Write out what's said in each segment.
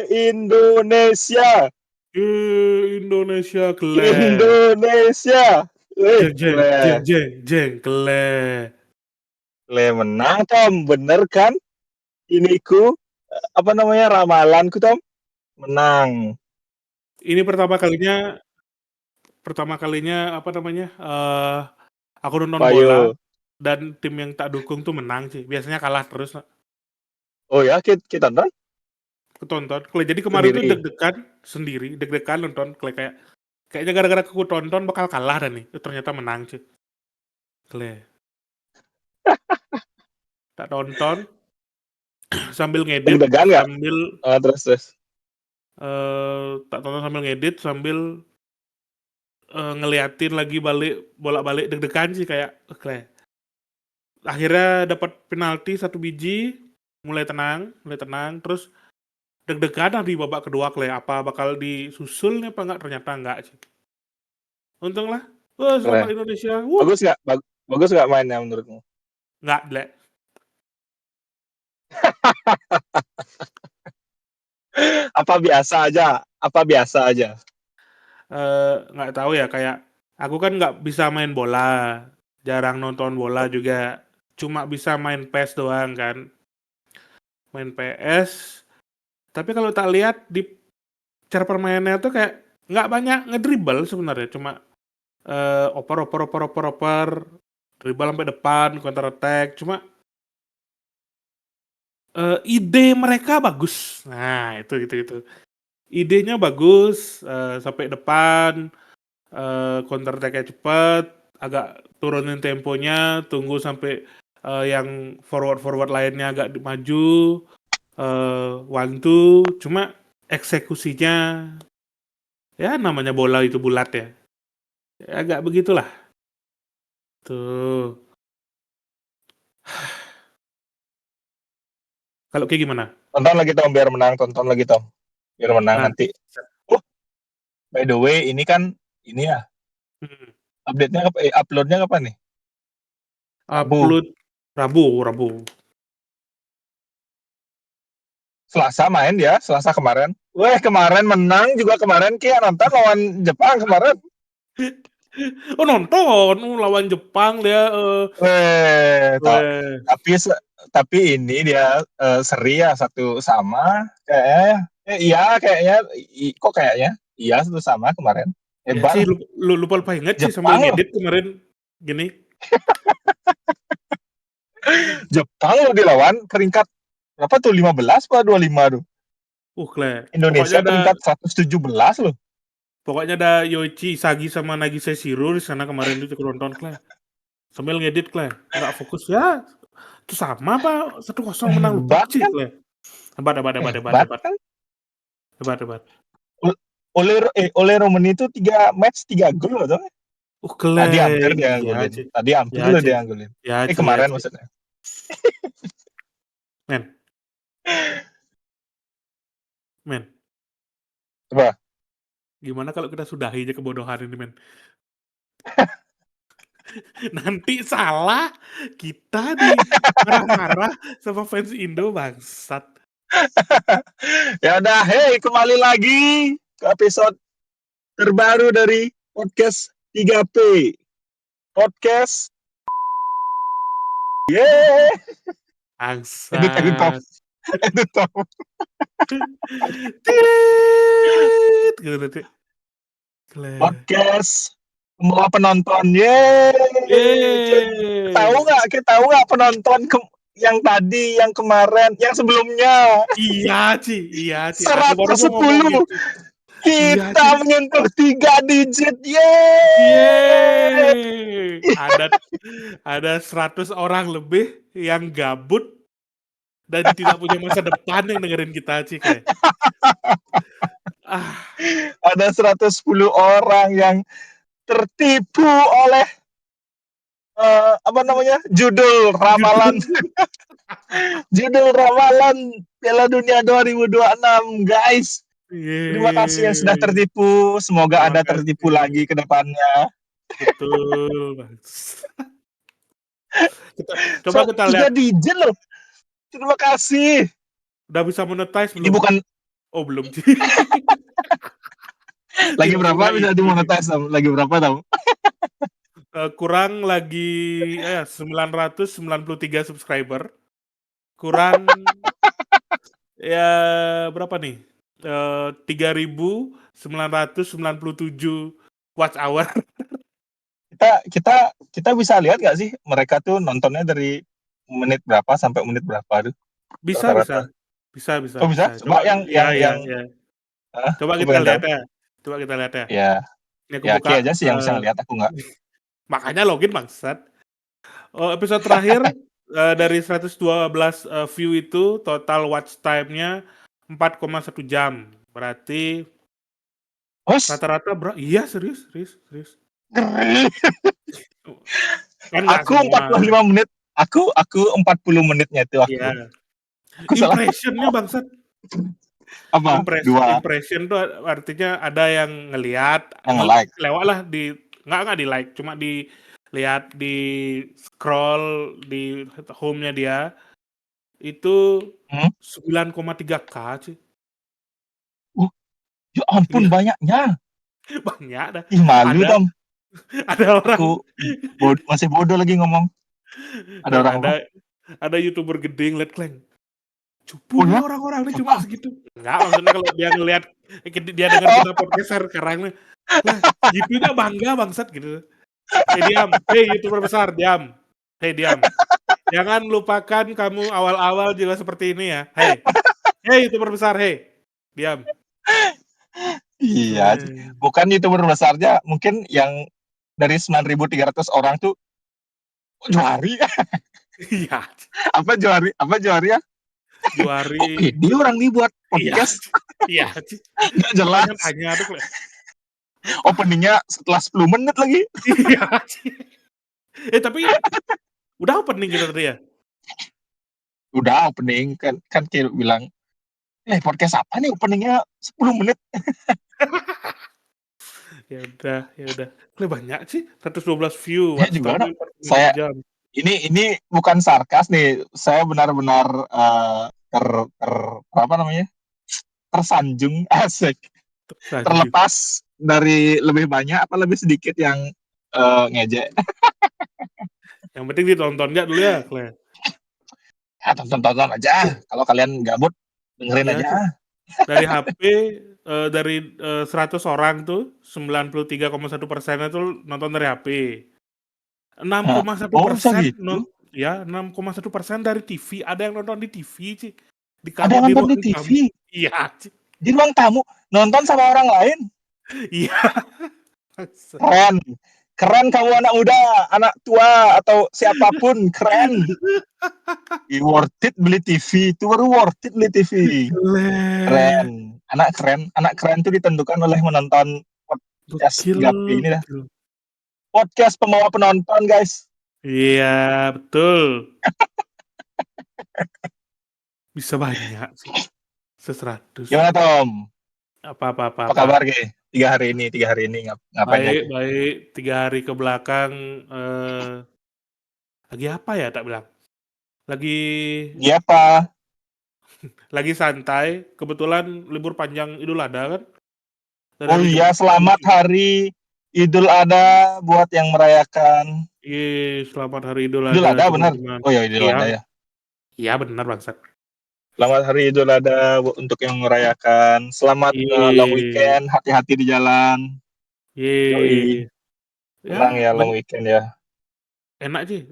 Indonesia, Indonesia kele. Indonesia. Jeng jeng jeng Kle, jeng jeng kele. kle menang Tom, bener kan? Iniku apa namanya ramalanku Tom, menang. Ini pertama kalinya apa namanya? Aku nonton bola Bayo. dan tim yang tak dukung tuh menang sih. Biasanya kalah terus. Oh ya, kita nonton Ketonton. Jadi kemarin tuh sendiri. deg-degan sendiri, deg-degan nonton kayaknya gara-gara aku tonton bakal kalah dan nih. Ternyata menang sih. Kle. Tak tonton sambil ngedit Deg-degan nggak? sambil Terus. tak tonton sambil ngedit sambil ngeliatin lagi bolak-balik deg-degan sih kayak kle. Akhirnya dapat penalti 1 biji, mulai tenang, terus deg-degan di babak kedua kle apa bakal disusul nih apa enggak, ternyata enggak sih. Untung lah. Wah, selamat Keren. Indonesia. Bagus nggak mainnya menurutmu? Enggak, Blek. Apa biasa aja? Apa biasa aja? Nggak tahu ya kayak aku kan nggak bisa main bola, jarang nonton bola juga, cuma bisa main PES doang kan. Main PS, tapi kalau tak lihat di cara permainannya tuh kayak nggak banyak ngedribble sebenarnya, cuma oper, dribble sampai depan, counter attack, cuma ide mereka bagus. Nah, itu. Idenya bagus, sampai depan, counter attack-nya cepet, agak turunin temponya, tunggu sampai yang forward lainnya agak maju, one two, cuma eksekusinya ya namanya bola itu bulat ya. Ya agak begitulah. Tuh. Kalau kayak gimana? Tonton lagi Tom, biar menang. Tonton lagi Tom, biar menang Nah, nanti. Oh, by the way, ini kan ini ya hmm, uploadnya kapan nih? Rabu. upload Rabu. Selasa main dia, Selasa kemarin. Weh, kemarin menang juga kemarin Kia nonton lawan Jepang kemarin. Oh nonton, lawan Jepang dia. Weh, Weh. tapi tapi ini dia seri ya, satu sama kayaknya. Iya kayaknya, kok kayaknya iya satu sama kemarin. Ya Hebat sih lah. lupa inget sih sambil Jepang loh, ngedit kemarin gini. Jepang loh dilawan peringkat berapa tuh, 15 apa 25 tuh. Kle. Indonesia peringkat 117 loh. Pokoknya ada Yoichi Sagi sama Nagisa Shiro di sana kemarin itu aku nonton Kle. Sambil ngedit Kle. Nggak fokus ya. Itu sama apa 1-0 menang lupa Hebat sih kan? Kle. Hebat. Hebat kan? Hebat. Oleh Roman itu 3 match 3 gol loh. Kle. Tadi hampir dia Iya anggulin. sih. Tadi hampir Ya loh sih. dia anggulin. Ya sih. Kemarin maksudnya. Men. Men. Coba. Gimana kalau kita sudahi aja kebodohan ini men. Nanti salah kita di marah-marah sama fans Indo bangsat. Ya udah, hey, kembali lagi ke episode terbaru dari podcast 3P. Podcast. Yeay. Edit Tom. Bangsat. Edit Tom. Tit gitu nanti. Podcast semua penonton. Yeay. Yeay. Kita tahu nggak penonton yang tadi, yang kemarin, yang sebelumnya? Iya, Ci. Aku baru mau ngomong 110. gitu. Iya, Kita Ci. menyentuh 3 digit. Yeay. Yeay. Ada 100 orang lebih yang gabut dan tidak punya masa depan yang dengerin kita, Ci. Kayak. Ada 110 orang yang tertipu oleh apa namanya? Judul ramalan. Judul ramalan Piala Dunia 2026, guys. Terima kasih yang sudah Yeay. tertipu. Semoga Terima Anda tertipu kasih. lagi ke depannya. Betul, Bang. Coba So, kita 3 lihat. digit loh. Terima kasih. Udah bisa monetize Ini belum? bukan Oh belum sih. lagi Tidak berapa semudah bisa itu sih. dimonetize, Tam? Lagi berapa, Tam? Kurang lagi 993 subscriber, kurang ya berapa nih, 3.997 watch hour. Kita kita kita bisa lihat nggak sih mereka tuh nontonnya dari menit berapa sampai menit berapa tuh Bisa bisa. rata-rata? Bisa bisa Oh bisa. bisa? Coba Coba yang ya yang ya yang ya. Coba aku kita pengen tahu. lihat ya. Coba kita lihat ya. Ya, Ini aku ya Ki buka, aja sih yang bisa ngeliat, aku nggak. makanya login bangsat. Oh, episode terakhir, dari 112, view itu total watch time-nya 4,1 jam. Berarti Bos, rata-rata iya serius serius serius. ngeri. Kan nggak Aku semua. 45 menit. Aku 40 menitnya itu aku. Iya. Aku salah Impression-nya bangsat. apa? Dua Impression tuh artinya ada yang ngelihat, yang like. lewat lah di nggak di-like, cuma dilihat, di-scroll di home-nya dia, itu Hmm? 9,3K sih. Uh, ya ampun Iya, banyaknya. banyak dah. Ih malu Ada Tam. ada orang Aku masih bodoh lagi ngomong. Ada Kleng, orang apa? ada YouTuber gede ngeliat Kleng, Oh "Cupu nih ya? orang-orang nih cuma Siapa? segitu." Enggak, maksudnya kalau dia ngelihat, dia denger Oh, kita podcast sekarang nih, "Lah, segitunya bangga bangsat," gitu. Diam. Hei YouTuber besar, diam. Hei diam. Jangan lupakan kamu awal-awal juga seperti ini ya. Hei. Hei YouTuber besar, hei. Diam. iya. Kleng. Bukan YouTuber besarnya, mungkin yang dari 9.300 orang tuh Johari. Iya, Apa Johari? Apa Johari ya? Juari. Kok pede orang nih buat Iya, podcast? iya, Nggak makanya jelas. tanya tuh, Kleng, "Apa?" Openingnya setelah 10 menit lagi. Iya. Tapi udah opening kita tadi ya? Udah opening kan kan kayak bilang, podcast apa nih openingnya 10 menit. Ya udah. Kleng, banyak sih, 112 view, Ya watch juga time-nya dong. 4,1 Saya jam. ini bukan sarkas nih. Saya benar-benar ter, ter apa namanya? Tersanjung asik. Tersanjung. Terlepas dari lebih banyak apa lebih sedikit yang ngejek. Yang penting ditonton nggak dulu ya, Kleng? Ya, tonton-tonton aja. Kalau kalian gabut, dengerin Iya sih. aja. Dari HP, dari 100 orang tuh 93,1% tuh nonton dari HP. enam Nah, koma satu oh bisa persen gitu? non ya 6,1% dari TV, ada yang nonton di TV sih, Ada yang di nonton di ruang TV, tamu. Iya, Ci. di ruang tamu, nonton sama orang lain. Iya. Keren. Keren kamu anak muda, anak tua, atau siapapun. Keren. Worth it beli TV. Itu baru worth it beli TV. Keren. Keren. Anak keren itu ditentukan oleh menonton podcast Gokil Gapi ini dah. gokil. Podcast pembawa penonton, guys. Iya, betul. Bisa banyak sih, 100. Gimana, Tom? Apa apa apa Apa apa. kabar, Ge? Tiga hari ini ngapain Baik aja? baik, 3 hari ke belakang, lagi apa ya tak bilang, lagi Iya, apa? santai, kebetulan libur panjang Idul Adha kan, dari Oh hari iya, Jumat ke selamat hari Idul Adha buat yang merayakan. Selamat Hari Idul Idul Adha Adha benar? teman-teman. Oh ya Idul Iya Adha ya. iya benar bangsat. Selamat hari Idul Adha untuk yang merayakan. Selamat long Ye weekend, hati-hati di jalan. Yoi, ye. tenang Ya ya long weekend ya. enak sih,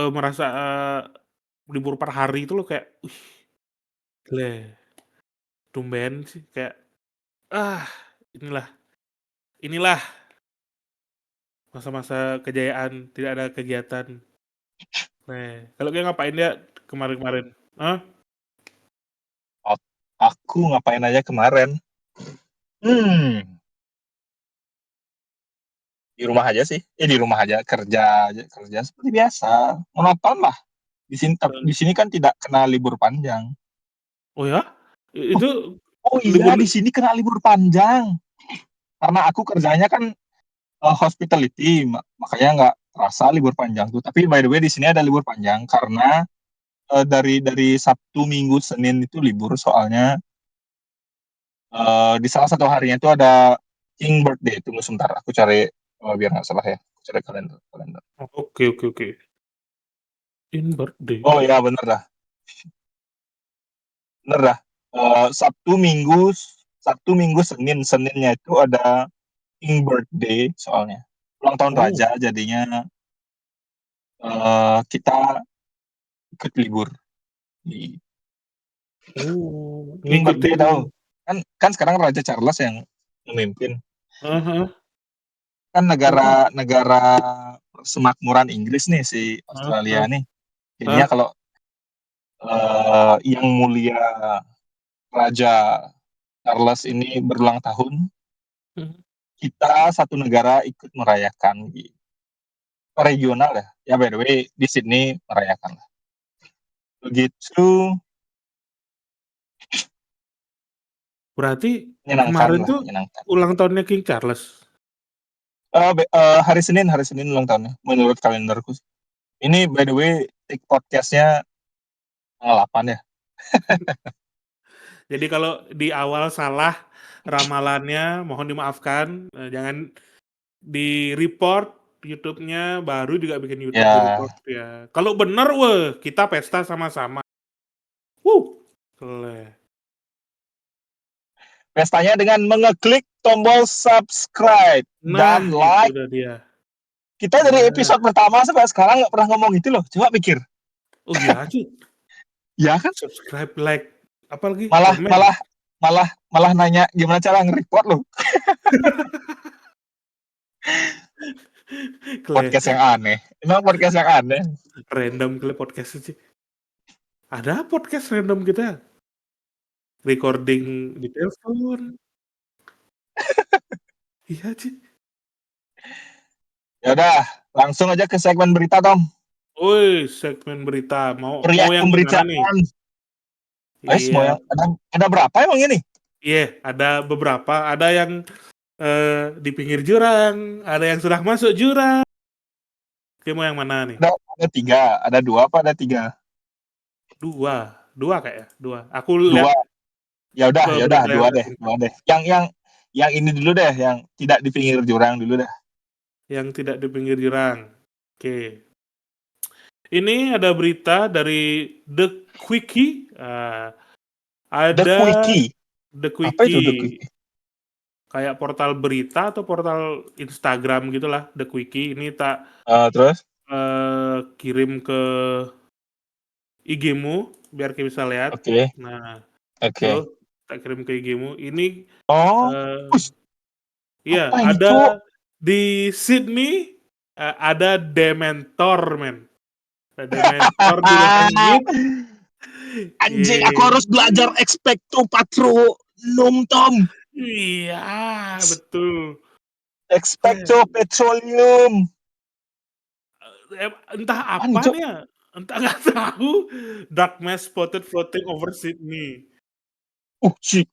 merasa, libur per hari itu loh kayak, wih gile, tumben sih kayak, ah inilah inilah masa-masa kejayaan, tidak ada kegiatan. Nah, kalau dia ngapain dia kemarin-kemarin? Hah? Aku ngapain aja kemarin? Hmm, di rumah aja sih. Di rumah aja kerja aja kerja seperti biasa. Monoton lah. Di sini kan tidak kena libur panjang. Oh ya? Oh, Itu oh libur iya di sini kena libur panjang. Karena aku kerjanya kan hospitality, makanya nggak terasa libur panjang tuh. Tapi by the way di sini ada libur panjang karena dari Sabtu, Minggu, Senin itu libur soalnya di salah satu harinya itu ada King Birthday. Tunggu sebentar, aku cari biar nggak salah ya. Aku cari kalender. Oh, oke oke oke. In birthday. Oh ya bener dah, bener dah. Sabtu, Minggu, Senin. Seninnya itu ada King Birthday soalnya. Ulang tahun Oh, raja, jadinya kita ikut libur. Di King Birthday ngikutin. tahu? Kan sekarang Raja Charles yang memimpin. Heeh. Kan Oh, negara semakmuran Inggris nih si heeh Australia heeh nih. Jadinya heeh. kalau yang mulia Raja Charles ini berulang tahun, Mhm. kita satu negara ikut merayakan gitu. Regional ya. Ya by the way di Sydney merayakan lah. Begitu Berarti menyenangkan kemarin lah, tuh menyenangkan. ulang tahunnya King Charles? Hari Senin ulang tahunnya menurut kalenderku. Ini by the way take podcastnya tanggal 8 ya. Jadi kalau di awal salah ramalannya mohon dimaafkan, jangan di-report YouTube-nya, baru juga bikin YouTube di-report Ya, ya. Kalau bener, weh, kita pesta sama-sama. Wuh, kele pestanya dengan mengeklik tombol subscribe Nah, dan itu like. udah dia. Kita dari Nah, episode pertama sampai sekarang nggak pernah ngomong itu loh. Coba pikir. oh iya Cuk, Ya kan? subscribe, like, apa lagi? Malah Komen. malah malah malah nanya gimana cara nge-report loh. Kele Podcast yang aneh. Emang podcast yang aneh. random kele podcast sih. Ada podcast random kita, recording di telepon. Iya, Ci. Ya udah, langsung aja ke segmen berita, Tom. Woi, segmen berita. Mau Pria mau yang gimana nih? pemberitaan. Mau Iya, yang ada berapa emang ini? iya, ada beberapa. Ada yang di pinggir jurang, ada yang sudah masuk jurang. Oke, mau yang mana nih? Ada tiga, ada dua apa ada tiga? Dua, dua kayaknya, dua. Aku Dua. lihat Ya udah, berita yang dua deh, lain. dua deh. Yang ini dulu deh, yang tidak di pinggir jurang dulu deh. Yang tidak di pinggir jurang. Oke. Ini ada berita dari The Quickie. The Ada Quickie. The Apa itu The Quickie. Quickie? Kayak portal berita atau portal Instagram gitulah, The Quickie. Ini tak Terus? kirim ke IG-mu biar kita bisa lihat. Oke, Nah, oke. tuh tak kirim ke IG-mu. Ini Oh, eh, us, iya apa ini, Cuk? ada di Sydney, ada Dementor, men. Ada Dementor di langit. Anjing, aku harus Ye. belajar Expecto Patronum, Tom. Iya, betul. Expecto Petroleum. Entah Apa nih, apa Cuk? nih ya, entah nggak tahu. Dark mass spotted floating over Sydney. Shit.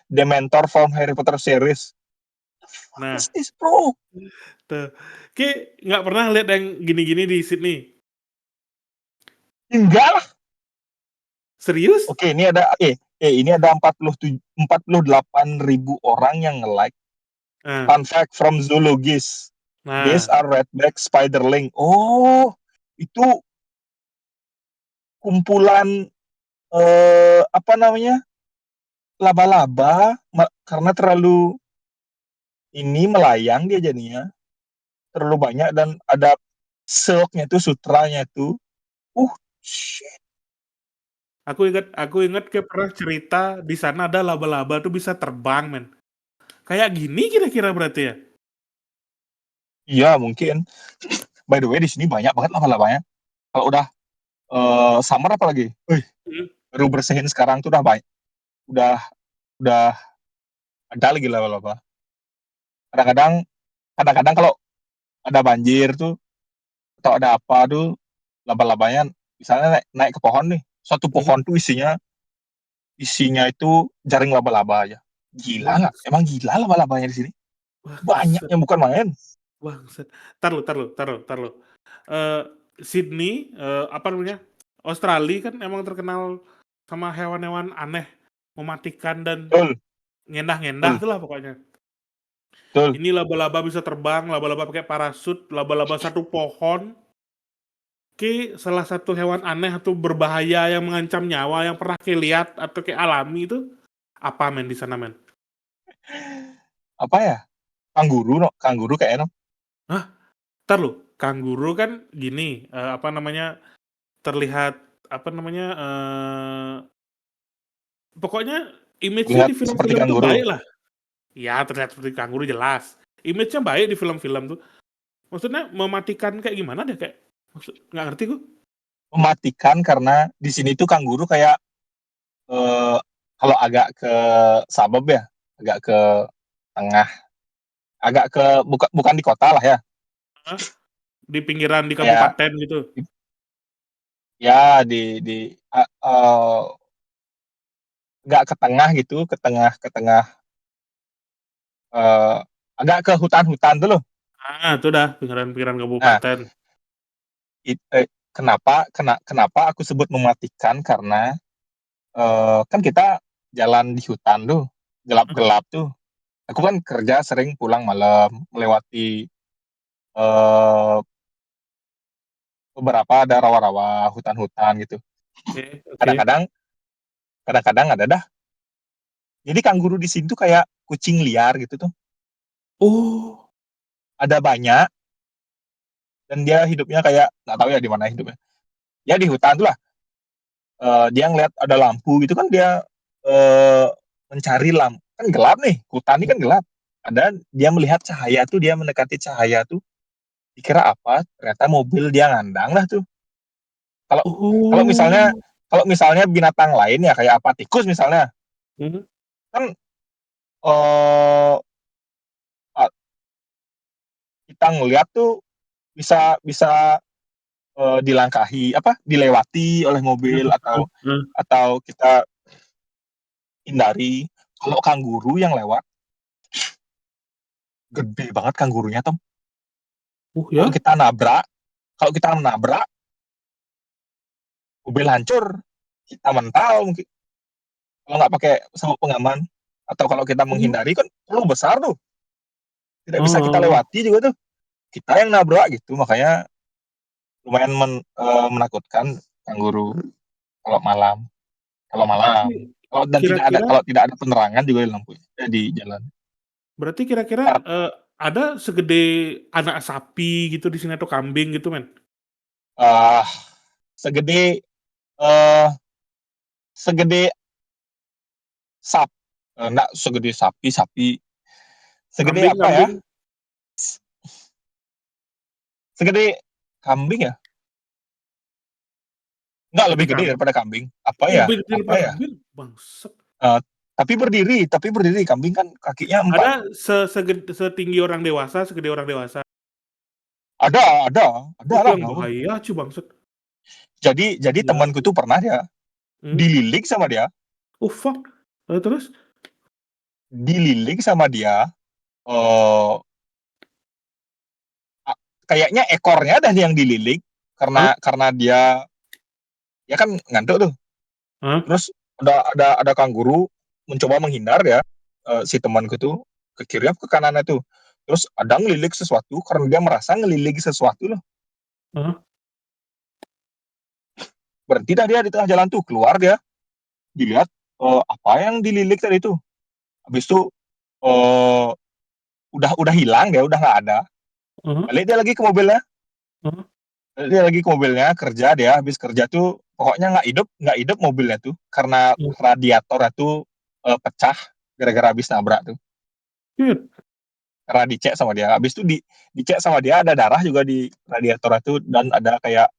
Dementor from Harry Potter series. What Nah, is this, bro? tuh. Nggak pernah lihat yang gini-gini di Sydney. Enggak lah. Serius? Oke, ini ada 48.000 orang yang nge-like. Nah, Fun fact from zoologist. These nah, are redback spiderling. Oh, itu kumpulan apa namanya? Laba-laba karena terlalu ini melayang dia jadinya terlalu banyak dan ada silknya tuh sutranya tuh. Uh, shit. aku ingat kayak pernah cerita di sana ada laba-laba tuh bisa terbang, men. Kayak gini kira-kira berarti ya? Iya mungkin. By the way di sini banyak banget laba-labanya. Kalau udah summer apalagi. Hmm. Baru bersihin sekarang tuh udah baik. Udah ada lagi laba-laba. Kadang-kadang kadang-kadang kalau ada banjir tuh atau ada apa tuh laba-labanya misalnya naik ke pohon nih. Satu Hmm. pohon tuh isinya itu jaring laba-laba aja. Gila nggak? Bangs, Emang gila laba-labanya di sini? bangset, Banyaknya bukan main. bangset. Tar lu. Sydney, apa namanya? Australia kan emang terkenal sama hewan-hewan aneh, mematikan dan Betul, ngendah-ngendah betul, tuh lah pokoknya. betul. Ini laba-laba bisa terbang, laba-laba pakai parasut, laba-laba satu pohon. Salah satu hewan aneh atau berbahaya yang mengancam nyawa yang pernah lihat atau alami itu apa men di sana men? Apa ya? Kangguru no, kangguru kayaknya no. Hah? Entar lu, kanguru kan gini, apa namanya, terlihat apa namanya, pokoknya image-nya Lihat di seperti film-film tuh kangguru. baik lah. Ya terlihat seperti kanguru jelas. Image-nya baik di film-film tuh. Maksudnya mematikan kayak gimana deh kayak nggak ngerti gue. Mematikan karena di sini tuh kangguru kayak eh, kalau agak ke suburb ya, agak ke tengah, agak ke bukan di kota lah ya. Hah? Di pinggiran di Kayak kabupaten gitu. ya nggak ke tengah gitu, ke tengah eh, agak ke hutan-hutan tuh loh. Itu dah pinggiran-pinggiran Nah, kabupaten. kenapa aku sebut mematikan karena kan kita jalan di hutan tuh, gelap-gelap tuh. Aku kan kerja sering pulang malam, melewati eh, beberapa ada rawa-rawa, hutan-hutan gitu. Oke, oke. Kadang-kadang, kadang-kadang ada dah. Jadi kangguru di sini tuh kayak kucing liar gitu tuh. Oh, Ada banyak dan dia hidupnya kayak nggak tahu ya di mana hidupnya. Ya di hutan tuh lah. Dia ngeliat ada lampu gitu kan dia eh, mencari lampu. Kan gelap nih, hutan ini kan gelap. Ada dia melihat cahaya tuh, dia mendekati cahaya tuh. Dikira apa? Ternyata mobil dia ngandang lah tuh. Kalau kalau misalnya oh. kalau misalnya binatang lain ya kayak apa tikus misalnya Hmm, kan eh, kita ngeliat tuh bisa bisa dilangkahi apa dilewati oleh mobil atau kita hindari. Kalau kangguru yang lewat gede banget kanggurunya Tom. Kalau ya? kita nabrak, kalau kita menabrak mobil hancur, kita mental mungkin kalau nggak pakai sabuk pengaman atau kalau kita Oh, menghindari kan perlu besar tuh tidak bisa kita oh, lewati juga tuh kita yang nabrak gitu makanya lumayan menakutkan kangguru kalau malam kalau malam Berarti kalau dan kira-kira kalau tidak ada penerangan juga di lampu di jalan. berarti kira-kira, Karena ada segede anak sapi gitu di sini atau kambing gitu, men? uh, segede uh, segede sap enggak segede sapi segede Kambing apa ya kambing segede kambing ya enggak lebih segede gede kambing. daripada kambing apa Oh, ya lebih gede apa daripada ya kambing? Bangsat. Uh, tapi berdiri kambing kan kakinya empat. Ada setinggi orang dewasa, segede orang dewasa. Ada Itu lah yang ngawur. bahaya cuy, bangsat. Jadi Gila. temanku tuh pernah ya Hmm. dililik sama dia Oh, fuck. Terus? dililik sama dia eh kayaknya ekornya dan yang dililik Hah? karena dia ya kan ngantuk tuh Hah? terus ada kanguru mencoba menghindar ya si temanku tuh ke kiri apa ke kanannya tuh terus ada ngelilik sesuatu karena dia merasa ngelilik sesuatu loh Hah? berhenti dah dia di tengah jalan tuh keluar dia dilihat apa yang dililik tadi tuh habis itu eh, udah hilang dia udah nggak ada Hah? balik dia lagi ke mobilnya Hah? dia lagi ke mobilnya kerja dia habis kerja tuh pokoknya nggak hidup mobilnya tuh karena Hah? radiatornya tuh pecah gara-gara habis nabrak tuh Shit. karena dicek sama dia habis itu dicek sama dia ada darah juga di radiator itu dan ada kayak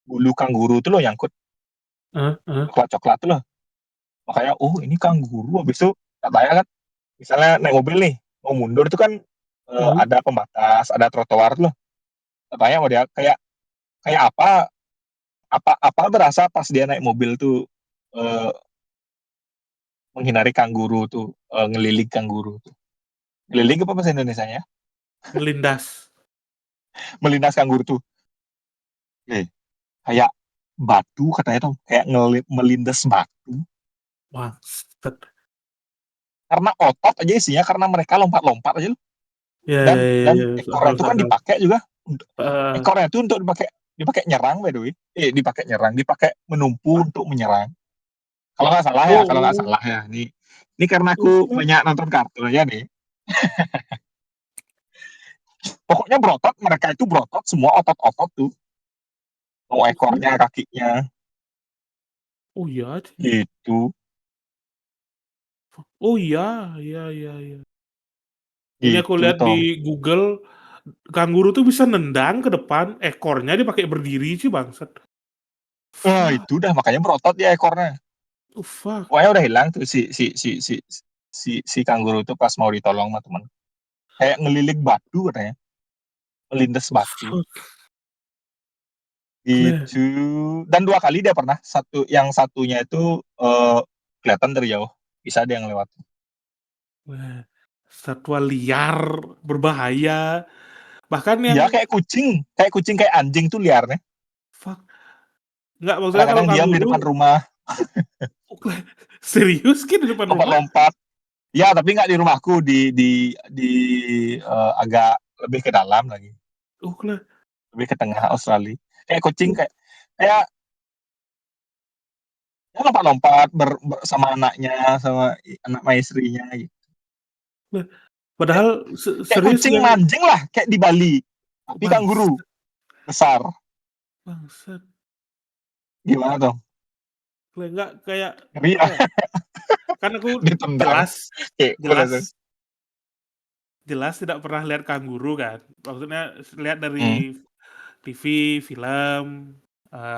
bulu kangguru tuh loh nyangkut Hah? Hah? coklat coklat tuh loh makanya oh ini kangguru habis itu katanya kan misalnya naik mobil nih mau mundur itu kan Hah? ada pembatas ada trotoar tuh loh katanya sama dia kayak kayak apa berasa pas dia naik mobil tuh eh, menghindari kangguru tuh ngelilik kangguru tuh ngelilik apa bahasa Indonesia nya Ngelindas. melindas kangguru tuh kayak batu katanya tuh, kayak melindas batu. Bangsat. Karena otot aja isinya, karena mereka lompat-lompat aja loh. Ya, ya, ya, Dan ya, ekornya itu kan akal. dipakai juga Eh, ekornya itu untuk dipakai nyerang, by the way. Dipakai menumpu Wah. untuk menyerang. Kalau nggak Oh, salah ya. Ini karena oh, aku oh, banyak nonton kartun aja nih. Pokoknya berotot, mereka itu berotot semua, otot-otot tuh. Mau oh, ekornya, kakinya, oh iya, gitu, oh iya, iya, iya, iya. Ini aku gitu lihat Tom. di Google, kanguru tuh bisa nendang ke depan, ekornya dipakai berdiri sih bangsat. Fuck, Itu udah makanya berotot ya ekornya. oh fuck, Pokoknya udah hilang tuh si kanguru itu pas mau ditolong sama teman. Kayak ngelilik batu katanya, melindas oh batu. fuck. Kleh. Itu dan 2 kali dia pernah, yang satunya itu kelihatan dari jauh, bisa dia yang lewat. Wah, satwa liar, berbahaya. Bahkan yang Iya, kayak kucing kayak anjing tuh liarnya. fuck, nggak maksudnya kalau Kadang-kadang diam di kanguru, depan rumah, oh, serius gitu di depan rumah? lompat-lompat. Ya, tapi nggak di rumahku, di agak lebih ke dalam lagi, Oh, kleh. lebih ke tengah Australia. Kayak kucing, kayak ya lompat-lompat sama anaknya, sama anak sama istrinya gitu. Kleh. Kayak, Padahal kayak serius kucing yang manjing lah, kayak di Bali. Tapi kanguru bangsat, besar. bangsat. Gimana dong? Kleh, nggak kayak Ngeri apa ya, ya? Kan aku ditendang. jelas, Kayak boleh tuh. jelas jelas tidak pernah lihat kanguru kan. Maksudnya lihat Hmm. dari TV, film,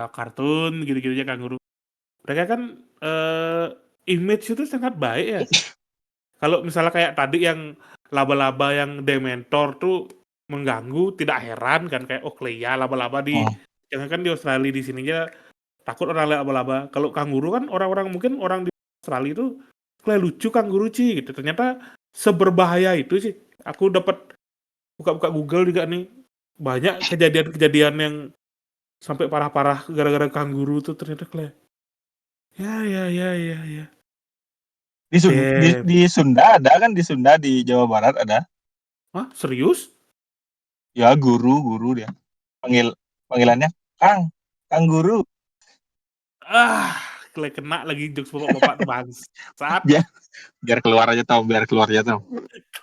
kartun gitu-gitu aja kanguru. Mereka kan image itu sangat baik ya. Kalau misalnya kayak tadi yang laba-laba yang dementor tuh mengganggu, tidak heran kan kayak oh Clea laba-laba Hmm. jangan kan di Australia di sininya takut orang lihat laba-laba. Kalau kanguru kan orang-orang mungkin orang di Australia itu kayak lucu kanguru sih gitu. Ternyata seberbahaya itu sih. Aku dapat buka-buka Google juga nih, banyak kejadian-kejadian yang sampai parah-parah gara-gara kanguru tuh ternyata kayak, ya, ya, ya, ya, ya. Damn. Di Sunda ada kan, di Sunda, di Jawa Barat ada. Hah, serius? Ya, guru dia. Panggilannya Kang, Kang Guru. Ah, kena lagi jokes bapak-bapak tuh bangsat. Biar biar keluar aja Tom, biar keluar aja Tom.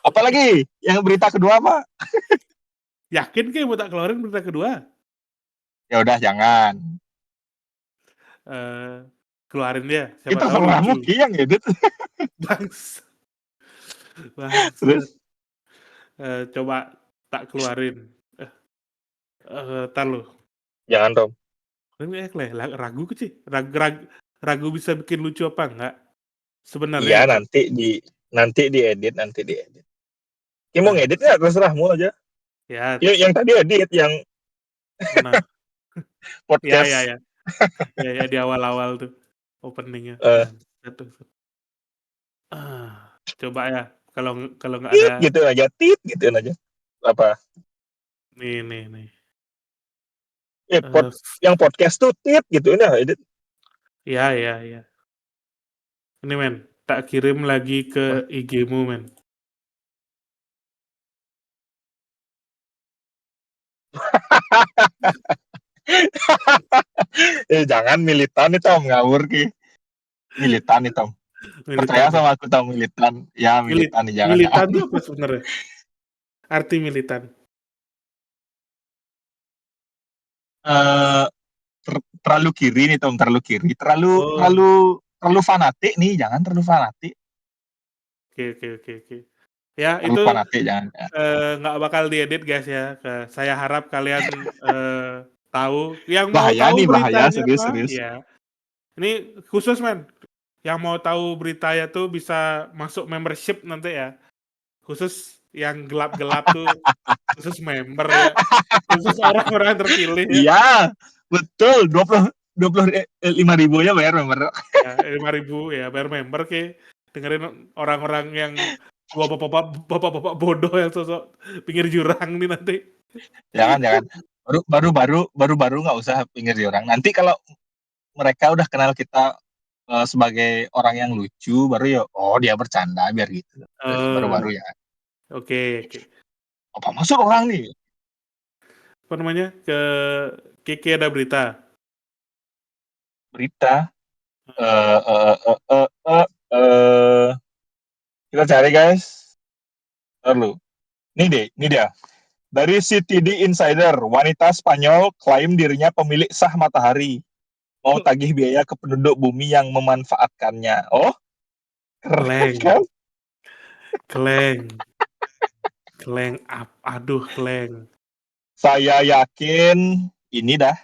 Apalagi yang berita kedua apa? Yakin kayak mau tak keluarin berita kedua? Ya udah jangan. Eh, Keluarin dia, siapa Itu tahu kamu lucu. Ki yang edit. Bangsa, bangsat. Terus Coba tak keluarin. Tar lo. jangan Tom. Ini ragu ke sih? Ragu bisa bikin lucu apa enggak? Sebenarnya Iya, itu. nanti diedit. Ki mau ngedit Bangsa. nggak, terserahmu aja. Ya, Yang tadi edit yang mana? Ya, ya, podcast ya. Ya, ya di awal-awal tuh openingnya. eh Bangsat tuh. Coba ya. Kalau kalau nggak ada tit gitu aja, tit gitu aja. Apa? nih. Eh, Eh, yang podcast tuh tit gitu nah edit. ya, ya, ya. Ini men, tak kirim lagi ke Apa? IG-mu men. Jangan militan nih Tom, ngawur Ki. Militan nih Tom. Percaya Militan ya. sama aku Tom, militan. Ya, militan nih, jangan Militan jangan. tuh apa sebenarnya? Arti militan. Eh terlalu kiri nih Tom, terlalu kiri, terlalu Oh, terlalu terlalu fanatik nih, jangan terlalu fanatik. oke. Ya, Terlalu itu fanatik jangan. Ya. nggak bakal diedit guys ya. Saya harap kalian tahu. Yang mau Bahaya tahu nih, bahaya, beritanya serius apa? serius. Ya, ini khusus men. Yang mau tahu beritanya tuh bisa masuk membership nanti ya. Khusus yang gelap-gelap tuh khusus member ya. Khusus orang-orang terpilih ya. Iya, betul. 25.000 ya bayar member. Ya, 5.000 ya bayar member ke dengerin orang-orang yang bapak-bapak bodoh yang sosok pinggir jurang nih nanti. Jangan jangan. Baru nggak usah pinggir di orang. Nanti kalau mereka udah kenal kita sebagai orang yang lucu, baru ya, oh dia bercanda biar gitu. Baru-baru ya. Oke. Apa masuk orang nih? Apa namanya? Kiki ada berita. Berita. Eh, eh, eh, eh, eh, eh. Kita cari guys. Lalu, ini dia. Dari CTD Insider, wanita Spanyol klaim dirinya pemilik sah matahari. Mau tagih biaya ke penduduk bumi yang memanfaatkannya. Oh, keren Kleng, kan? aduh kleng. Saya yakin ini dah.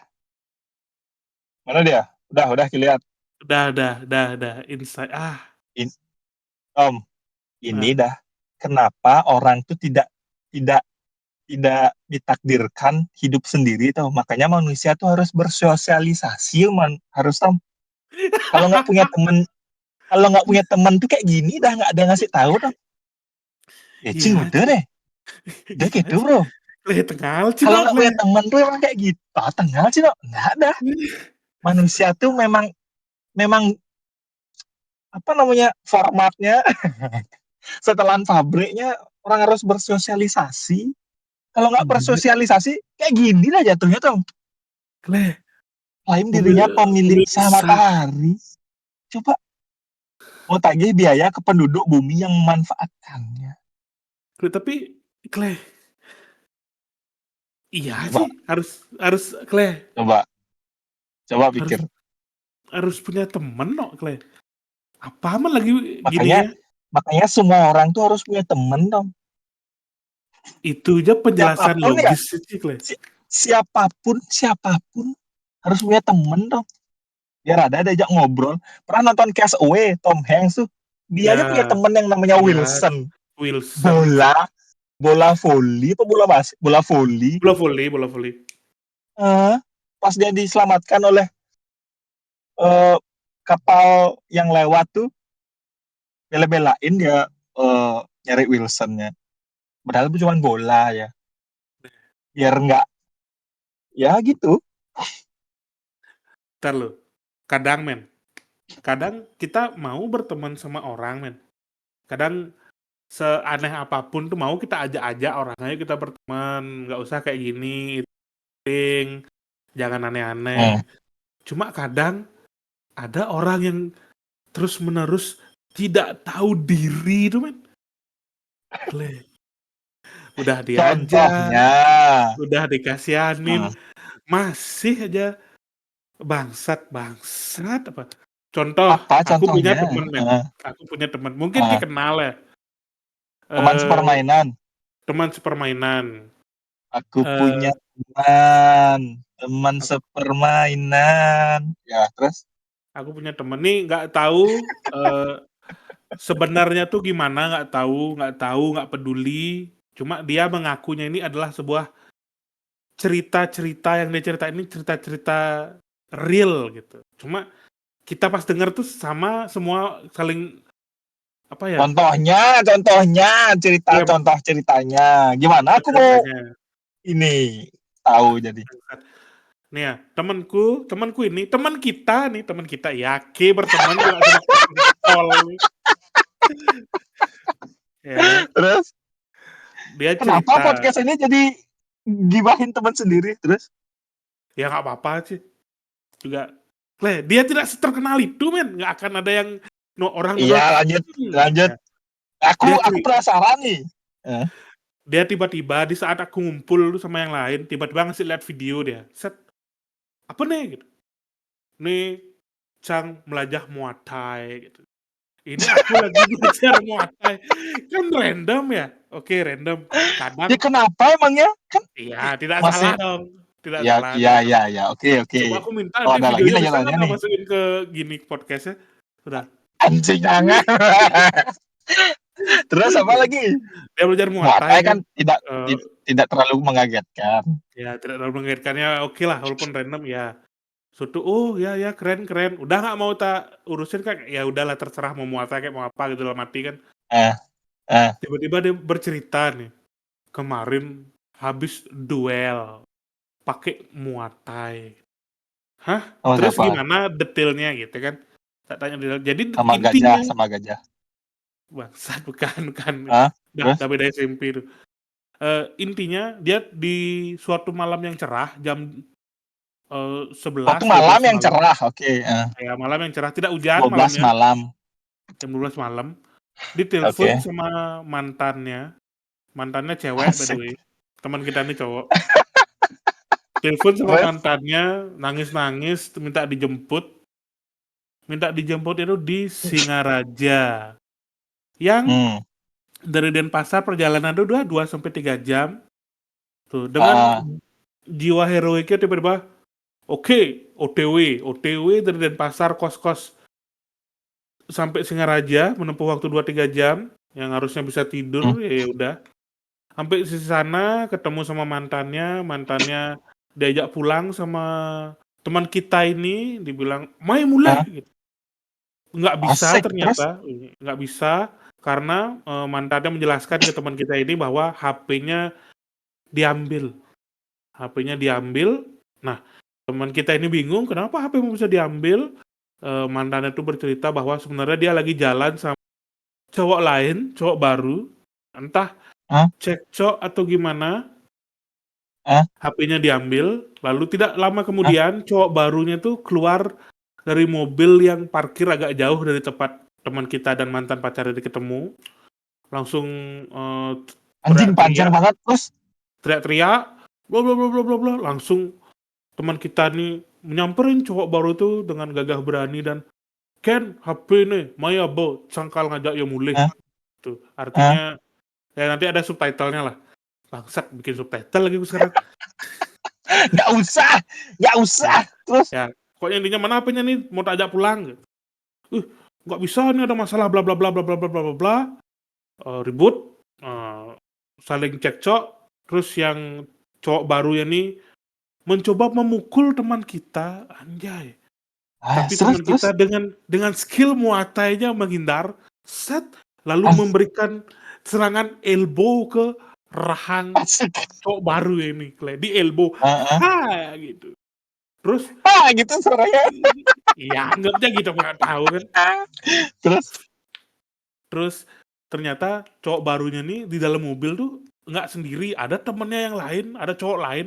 Mana dia? Udah lihat. Udah, insight. In, Om, ini Ah. dah. Kenapa orang tuh tidak tidak tidak ditakdirkan hidup sendiri tuh. Makanya manusia tuh harus bersosialisasi, harus Tom. Kalau nggak punya temen, kalau nggak punya teman tuh kayak gini dah nggak ada yang ngasih tahu Tom. Ya Iya cing udah aja. deh, udah Iya gitu aja. bro. Tengah Kalau Cino, nggak punya teman tuh emang kayak gitu. Oh, tengah sih no. Nggak ada. Manusia tuh memang memang apa namanya formatnya setelan pabriknya orang harus bersosialisasi. Kalau nggak Gila, bersosialisasi kayak gini lah jatuhnya Tom. Kleh. Klaim Mobil dirinya pemilik mobil sah sah. matahari. Coba mau tagih biaya ke penduduk bumi yang memanfaatkannya. Tapi Kleh, iya Coba, sih harus harus Kleh, coba, coba harus pikir. harus punya temen no Kleh. Apa aman lagi Makanya, gininya? makanya semua orang tuh harus punya temen dong. Itu aja penjelasan Siapapun ya, logis sih Kleh. siapapun harus punya temen dong. Biar ada diajak ngobrol. Pernah nonton Castaway, Tom Hanks tuh. Dia aja punya Ya, temen yang namanya jelas. Wilson. Wilson. Bola, bola voli apa bola voli. Bola voli. Eh, pas dia diselamatkan oleh eh, kapal yang lewat tuh, bela-belain dia nyari Wilsonnya. Padahal itu cuma bola ya. Biar nggak, ya gitu. Ntar lo. Kadang kita mau berteman sama orang, men. Kadang seaneh apapun tuh mau kita ajak-ajak orang aja kita berteman. Nggak usah kayak gini, ting. Jangan aneh-aneh. Hmm. Cuma kadang ada orang yang terus-menerus tidak tahu diri tuh, men. Gleh. Udah diajak, Contohnya, udah dikasihanin, hmm, masih aja bangsat apa. Contoh, apa aku punya contohnya? temen, men. Eh, Aku punya temen. Mungkin eh, kita kenal ya. teman Eh, sepermainan. teman sepermainan. Aku punya Eh, teman aku, sepermainan. Ya, terus aku punya temen nih nggak tahu sebenarnya tuh gimana, nggak peduli. Cuma dia mengakunya ini adalah sebuah cerita-cerita yang dia cerita ini cerita-cerita real gitu. Cuma kita pas denger tuh sama semua saling apa ya? contohnya Ya contoh ceritanya. Gimana aku mau ceritanya. ini tahu jadi. Nih ya, temanku ini, teman kita yakin berteman juga sama kontol. Ya, Terus dia kenapa cerita, podcast ini jadi gibahin teman sendiri? Terus ya nggak apa-apa sih. Juga, dia tidak terkenal itu, men. Nggak akan ada yang orang iya nodol. lanjut. Ya. Aku Dia aku cerita, penasaran nih. Eh, dia tiba-tiba di saat aku ngumpul tuh sama yang lain, tiba-tiba ngasih lihat video dia. Set, apa nih? Gitu. Nih, Chang belajar Muay Thai gitu. Ini aku lagi belajar Muay Thai. Kan random ya? Oke, random. ya Kadang, kenapa emangnya? Kan iya, tidak salah masih dong. Tidak ya salah, ya tidak ya salah. ya oke. Coba aku minta Oh nanti ada lagi videonya bisa lanjutannya nggak nih. masukin ke gini podcastnya? Udah. Anjing jangan. Terus apa lagi? Dia belajar Muay Thai Muatai kan. kan tidak Eh, tidak terlalu mengagetkan. ya, tidak terlalu mengagetkannya oke lah, walaupun random ya. Suatu, oh ya keren keren. Udah nggak mau tak urusin kan? Ya udahlah terserah mau Muay Thai kayak mau apa gitu lah mati kan. Eh, eh. Tiba-tiba dia bercerita nih. Kemarin habis duel pakai Muay Thai. Hah? Sama Terus siapa? gimana detailnya gitu kan? Tak tanya detail. Jadi Sama intinya gajah, sama gajah. bangsat bukan. Hah? Udah Terus? beda SMP itu. Intinya dia di suatu malam yang cerah jam Waktu 11 malam 12 yang malam. cerah, oke. Ya malam yang cerah, tidak hujan 12 malamnya, malam, jam 12 malam. Ditelepon oke. sama mantannya. Mantannya cewek by the Asik. way. Teman kita ini cowok. Telepon sama Terus? mantannya, nangis-nangis minta dijemput. Minta dijemput itu di Singaraja. Yang Hmm. dari Denpasar perjalanan itu udah 2 sampai 3 jam. Tuh, dengan Ah, jiwa heroiknya tiba-tiba, oke, OTW dari Denpasar kos-kos sampai Singaraja menempuh waktu 2-3 jam yang harusnya bisa hmm, tidur, ya udah. Sampai di sana ketemu sama mantannya diajak pulang sama teman kita ini, dibilang, "Mai ah, mulai," gitu. Nggak bisa asik. Terus? ternyata, nggak bisa karena, mantannya menjelaskan ke teman kita ini bahwa HP-nya diambil. HP-nya diambil. Nah, teman kita ini bingung, kenapa HP-mu bisa diambil? Mantannya itu bercerita bahwa sebenarnya dia lagi jalan sama cowok lain, cowok baru, entah Ah, cekcok atau gimana, ah, HP-nya diambil, lalu tidak lama ah, kemudian cowok barunya tuh keluar dari mobil yang parkir agak jauh dari tempat teman kita dan mantan pacarnya ketemu, langsung, anjing panjang teriak-teriak banget. Terus? teriak-teriak, bla bla bla bla bla bla, langsung teman kita nih nyamperin cowok baru tuh dengan gagah berani dan, "Ken, HP nih, Maya bo, cangkal ngajak ya mulih." Ah, Tuh, ah. artinya ya nanti ada subtitlenya lah. Bangsat bikin subtitle lagi gue sekarang. Nggak usah, nggak Ya, usah. Terus? ya, pokoknya intinya, "Mana HP-nya nih, mau tak ajak pulang," gitu. Nggak bisa nih ada masalah bla bla bla bla bla bla bla bla bla." Ribut, saling cekcok, terus yang cowok barunya nih mencoba memukul teman kita, anjay. Tapi Terus, teman terus? kita dengan skill Muay Thai-nya menghindar, set, lalu Ah, memberikan serangan elbow ke rahang asik. cowok baru ini, di elbow, Ah, ah. ha gitu. Terus, Gitu suaranya. ya anggapnya gitu, nggak tahu kan. Ah. Terus? Terus ternyata cowok barunya nih di dalam mobil tuh nggak sendiri, ada temennya yang lain, ada cowok lain,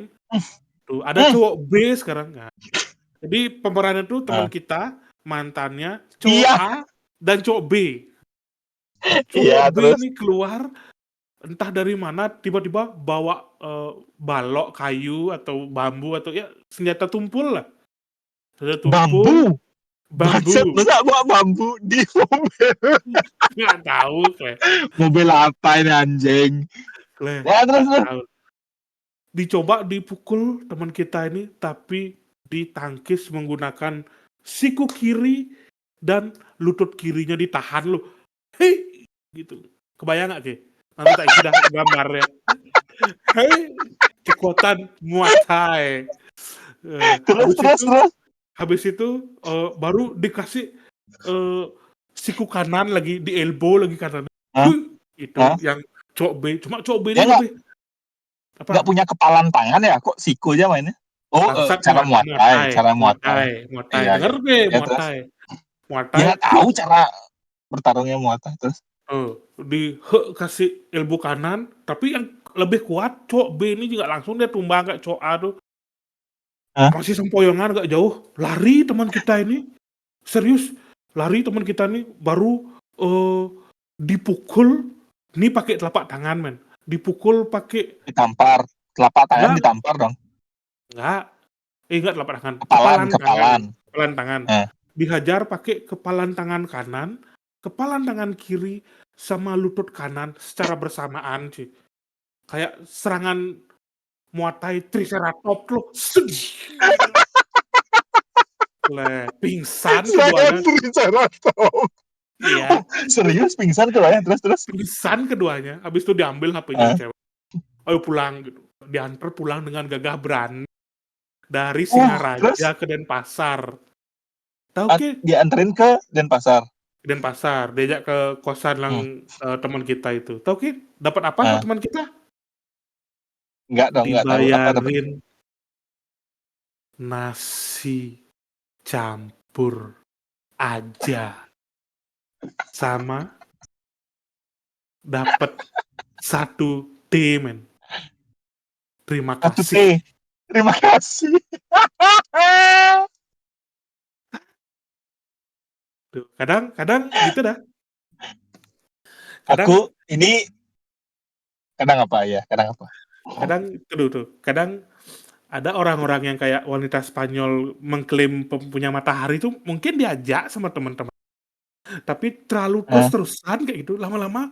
tuh ada Hmm. cowok B sekarang. Nah, jadi pemerannya tuh teman Ah. kita, mantannya, cowok Iya, A, dan cowok B. iya. Cowok B Terus? ini keluar entah dari mana tiba-tiba bawa, balok kayu atau bambu atau ya senjata tumpul lah, senjata tumpul, Bambu. Bangsat, bambu. masa bawa bambu di mobil? Nggak tahu, Mobil apa ini anjing? Ya, terus, nggak terus. tahu. Dicoba dipukul teman kita ini, tapi ditangkis menggunakan siku kiri dan lutut kirinya ditahan loh. Hei! Gitu. Kebayang nggak, Ki? Nanti tak isi dah gambarnya. Hei! Kekuatan Muay Thai. Terus, Habis terus, itu terus. baru dikasih, eee, siku kanan lagi, di elbow lagi kanan. Hah? Huh! Itu Hah? yang cowok B, cuma cowok B Dia ini lebih nggak apa, punya kepalan tangan ya? Kok siku aja mainnya? Oh, bangsat cara Muay Muay Thai, Thai cara Muay Muay Thai. Thai Muay Thai, Iya, denger iya. deh Ya Muay terus? Thai. Muay Dia Thai, nggak tahu cara bertarungnya Muay Thai terus. kasih elbow kanan, tapi yang lebih kuat cowok B ini juga langsung dia tumbang kayak cowok A tuh, Hah? masih sempoyongan agak jauh, lari teman kita ini, serius, lari teman kita nih baru, eee, dipukul, ini pakai telapak tangan men, dipukul pakai Ditampar. Telapak tangan enggak ditampar dong. enggak, enggak telapak tangan, Kepalan, kepalan. kepalan tangan. Eh. Dihajar pakai kepalan tangan kanan, kepalan tangan kiri, sama lutut kanan secara bersamaan cuy. Kayak serangan Muay Thai Triceratops loh. Pingsan Saya keduanya. Triceratops. Oh, Iya, serius pingsan tuh ya? Terus, terus. pingsan keduanya. Habis itu diambil HP-nya Eh. yang cewek. Ayo pulang gitu. Diantar pulang dengan gagah berani dari Terus Singaraja ke Denpasar. Tahu ke? dianterin ke Denpasar. Denpasar, diajak ke kosan yang Hmm. teman kita itu. Tahu ke? Dapat apa Eh. teman kita? Enggak dong, enggak tahu apa dapat. Dibayarin nasi. campur aja sama dapat 1 T, men. Terima Satu kasih. T. Terima kasih. Tuh, kadang gitu dah. Kadang Aku ini kadang apa ya? Kadang apa? kadang tuh, kadang ada orang-orang yang kayak wanita Spanyol mengklaim punya matahari itu mungkin diajak sama teman-teman, tapi terlalu Eh, terus-terusan kayak gitu, lama-lama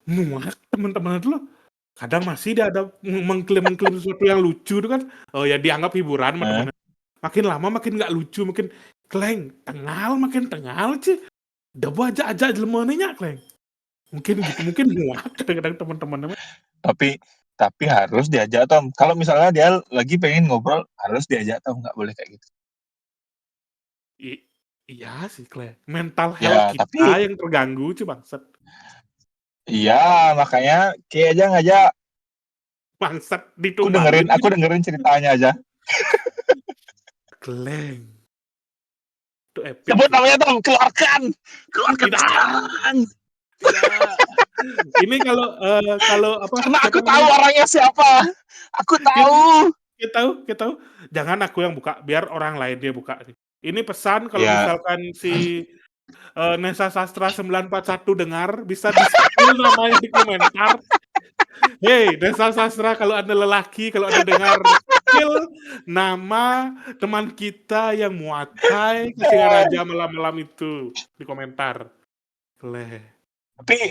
muak teman-teman itu loh. Kadang masih dia ada mengklaim sesuatu yang lucu itu kan, oh ya dianggap hiburan sama eh. temennya. Makin lama makin nggak lucu, makin kleng, tengal makin tengal sih. Udah gua ajak-ajak jelema kleng. Mungkin gitu, mungkin muak kadang-kadang teman-temannya mah. Tapi harus diajak Tom. Kalau misalnya dia lagi pengen ngobrol, harus diajak Tom. Nggak boleh kayak gitu. I- iya sih kleng. Mental health Ya, kita tapi yang terganggu cuy bangsat. iya makanya kayak aja ngajak. Bangsat ditumbalin Aku gitu. dengerin ceritanya aja. Kleng. Itu epic Sebut sih. namanya Tom, keluarkan Tidak, sekarang. tidak. Ini kalau apa Karena siapa aku tahu namanya? orangnya siapa. Aku Kita tahu. kita tahu. Jangan aku yang buka, biar orang lain dia buka nih. Ini pesan kalau Ya, misalkan si Nesa Sastra 941 dengar, bisa di-spill namanya di komentar. Hei, Nesa Sastra, kalau Anda lelaki, kalau Anda dengar, spill nama teman kita yang muatai kucing raja malam-malam itu di komentar. Leh.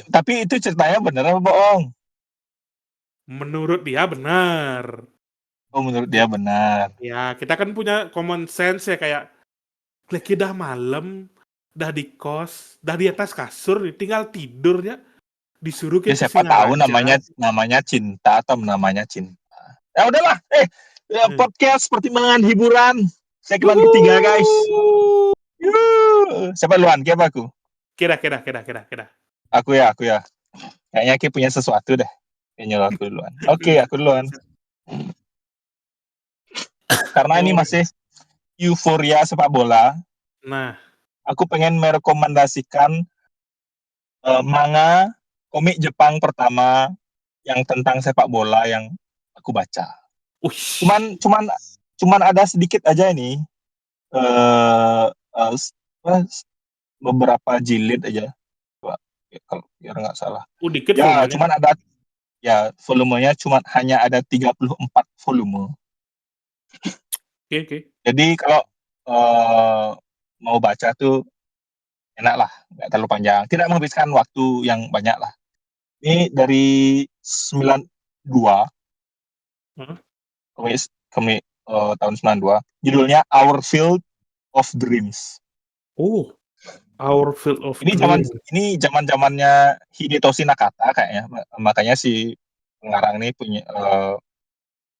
tapi itu ceritanya bener apa bohong? Menurut dia benar. Oh, menurut dia benar. Ya, kita kan punya common sense ya, kayak lagi dah malam, dah di kos, dah di atas kasur, tinggal tidur ya, disuruh Ya ke siapa tahu Singaraja. namanya cinta atau namanya cinta. Ya udahlah, ya, Eh. podcast pertimbangan hiburan segmen ketiga guys. Yuhu. Siapa duluan? Siapa aku? Kira. Aku ya. Kayaknya Ki punya sesuatu deh. Kayaknya aku duluan. Oke, Buset, aku duluan. buset. Karena ini Oh, masih euforia sepak bola, nah, aku pengen merekomendasikan manga komik Jepang pertama yang tentang sepak bola yang aku baca. wih, Cuman ada sedikit aja ini eh beberapa jilid aja. Kalau biar nggak salah. dikit Ya, volumenya. cuman ada ya volumenya cuman hanya ada 34 volume. Oke. Jadi kalau eh, mau baca tuh enak lah, nggak terlalu panjang. Tidak menghabiskan waktu yang banyak lah. Ini dari 92, Hah? komik, komik tahun 92. Judulnya Our Field of Dreams. Oh, Our Field of Ini zaman Dream. ini zaman-zamannya Hidetoshi Nakata kayaknya. Makanya si pengarang ini punya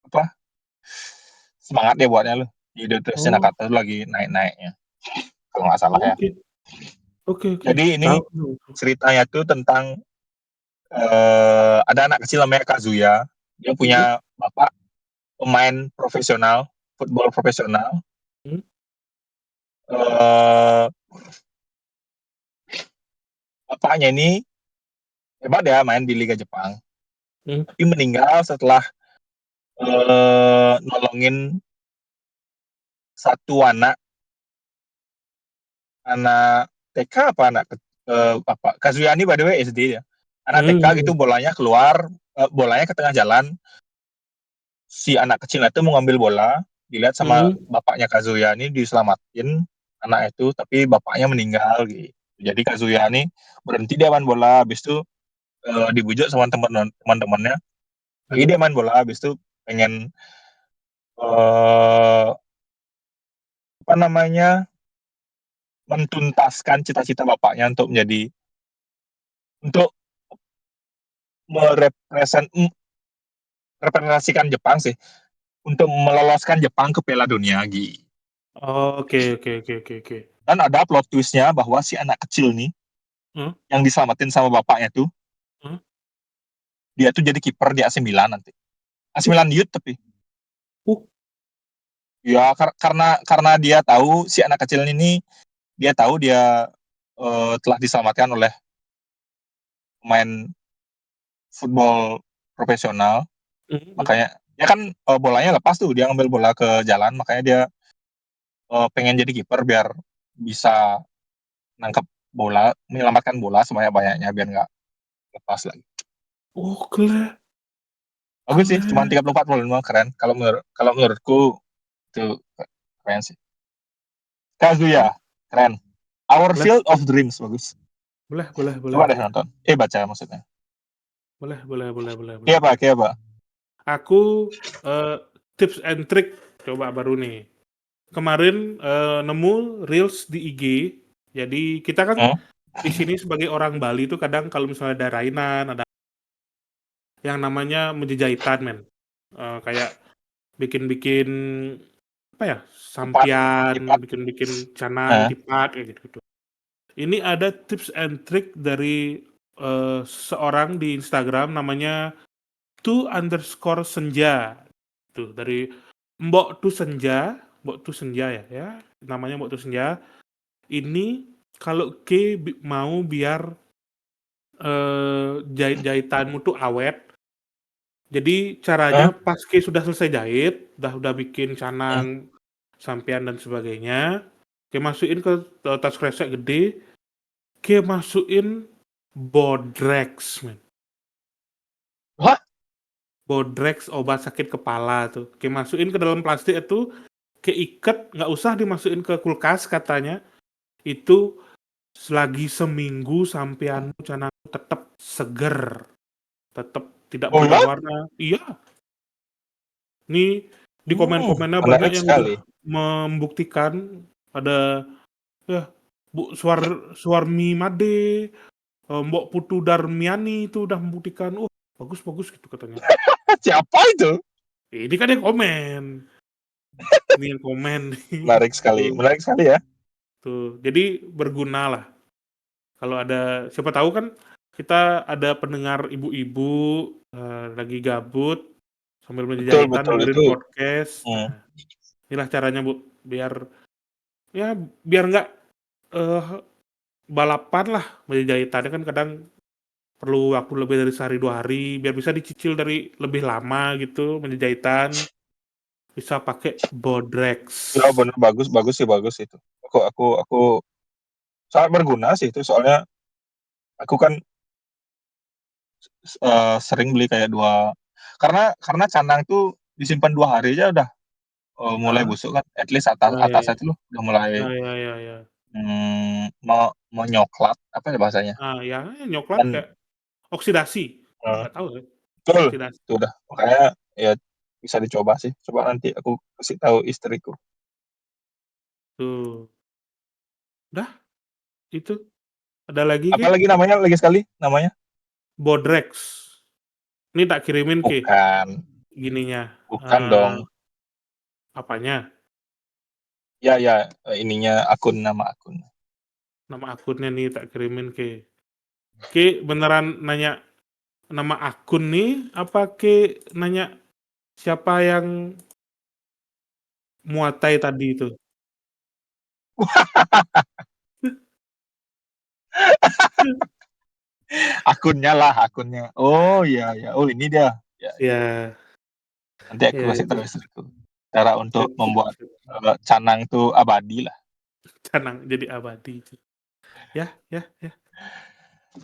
apa semangat dia buatnya loh. Hidetoshi Oh, Nakata itu lagi naik-naiknya kalau nggak salah ya. oke. Oke. Jadi ini Tahu. ceritanya tuh tentang ada anak kecil namanya Kazuya. Dia Hmm? punya bapak pemain profesional, football profesional. Hmm? Eh, Bapaknya ini hebat ya main di Liga Jepang, Hmm? tapi meninggal setelah nolongin satu anak TK apa apa Kazuya ini by the way SD ya. Anak TK gitu Hmm. bolanya ke tengah jalan, si anak kecil itu mau ngambil bola, dilihat sama Hmm. bapaknya Kazuya ini diselamatin anak itu, tapi bapaknya meninggal gitu. Jadi Kazuya ini berhenti dia main bola, habis itu dibujuk sama teman-temannya, lagi Hmm. dia main bola, habis itu pengen eh, apa namanya mentuntaskan cita-cita bapaknya untuk merepresentasikan Jepang sih, untuk meloloskan Jepang ke Piala Dunia gitu. Oke. Dan ada plot twistnya bahwa si anak kecil nih Hmm? yang diselamatin sama bapaknya tuh, Hmm? dia tuh jadi kiper di AC Milan nanti. AC Uh, Milan Youth tapi. uh. Ya karena dia tahu si anak kecil ini, dia tahu dia, telah diselamatkan oleh pemain football profesional, Mhm, mhm. makanya ya kan, bolanya lepas tuh, dia ngambil bola ke jalan, makanya dia, pengen jadi kiper biar bisa nangkep bola, menyelamatkan bola sebanyak-banyaknya biar nggak lepas lagi. Oh, Bagus sih, cuman keren. 34,5 keren. Kalau menurutku itu keren sih. Oh, Kazuya, keren. Our boleh Field of Dreams, bagus. boleh boleh boleh Coba deh boleh. nonton. Baca maksudnya. Boleh boleh boleh boleh boleh Kayak apa boleh. kayak apa? Aku, tips and trick coba baru nih. Kemarin, nemu reels di IG. Jadi kita kan Hmm? di sini sebagai orang Bali tuh kadang kalau misalnya ada rainan, ada yang namanya menjejahitan men. Kayak bikin-bikin apa ya, Tepat, sampian, tepat. bikin-bikin canang, Heeh. tipat, kayak gitu-gitu. Ini ada tips and trick dari, seseorang di Instagram namanya @tu_senja. Tuh, dari Mbok Tu Senja ya, namanya Mbok Tu Senja. Ini kalau mau biar, jahit-jahitanmu tuh awet, jadi caranya Heeh, pas sudah selesai jahit, udah bikin heeh. canang, sampian dan sebagainya, masukin ke, tas kresek gede, masukin Bodrex men. Wah, Bodrex obat sakit kepala tuh, masukin ke dalam plastik itu, keiket, nggak usah dimasukin ke kulkas katanya, itu selagi seminggu sampeanmu canangmu tetap seger, tetap tidak oh berubah ya? warna. Iya, nih di komen-komennya banyak Menarik yang udah sekali. membuktikan, ada ya Bu Suarmi Made, Mbok Putu Darmiani itu udah membuktikan, "Oh, bagus bagus," gitu katanya. Siapa itu? Ini kan yang komen, ini yang komen nih, tuh Menarik sekali ya. tuh. Jadi bergunalah kalau ada siapa tahu kan kita ada pendengar ibu-ibu, lagi gabut sambil Betul menjahitan betul dengerin itu. podcast. Hmm. Nah, inilah caranya, Bu, biar ya biar nggak, eee, balapan lah menjahitannya kan kadang perlu waktu lebih dari sehari 2 hari, biar bisa dicicil dari lebih lama gitu menjahitan, bisa pakai Bodrex. Ya bener, bagus bagus sih, bagus itu. Aku sangat berguna sih itu, soalnya aku kan, sering beli kayak karena canang tuh disimpan 2 hari aja udah, mulai Heeh. busuk kan, at least Oh, iya atasnya iya. itu loh udah mulai, Oh, iya iya iya. menyoklat, apa ya bahasanya, Ya nyoklat dan kayak oksidasi, eee, nggak tahu ya, betul, oksidasi. itu udah makanya ya bisa dicoba sih. Coba nanti aku kasih tahu istriku. Tuh, udah itu. Ada lagi, Ki? Apalagi namanya lagi sekali namanya? Bodrex. Ini tak kirimin, Ki, Bukan gininya, bukan dong. eee, apanya, Ya ya, ininya nama akun. nama akunnya nih tak kirimin, Ki. Ki beneran nanya nama akun nih, apa Ki nanya siapa yang muatai tadi itu? Akunnya lah, akunnya. Oh, iya iya. Oh, ini dia. Ya ya. Ya, Nanti aku ya kasih itu. tahu istriku. Cara untuk Sip sip membuat, sip. canang itu abadi lah. Canang jadi abadi itu. Ya ya ya.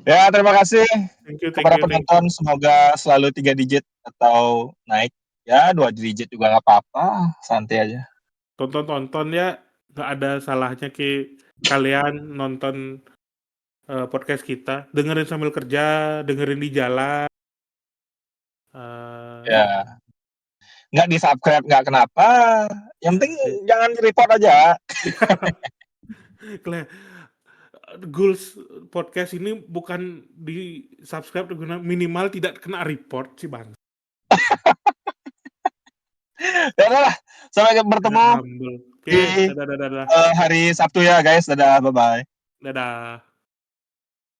Ya, terima kasih Thank you thank kepada you thank you. penonton, semoga selalu 3 digit atau naik. Ya, 2 digit juga nggak apa-apa, santai aja. Tonton-tonton ya, nggak ada salahnya kalian nonton, podcast kita, dengerin sambil kerja, dengerin di jalan, ya. Ya, nggak di-subscribe nggak kenapa, yang penting Ya. jangan di-report aja. Kle goals podcast ini bukan di-subscribe, minimal tidak kena report sih, Bang. Ya udahlah, sampai Agak bertemu humble. Oke, di, dadah dadah dadah. hari Sabtu ya, guys. Dadah, bye-bye. Dadah.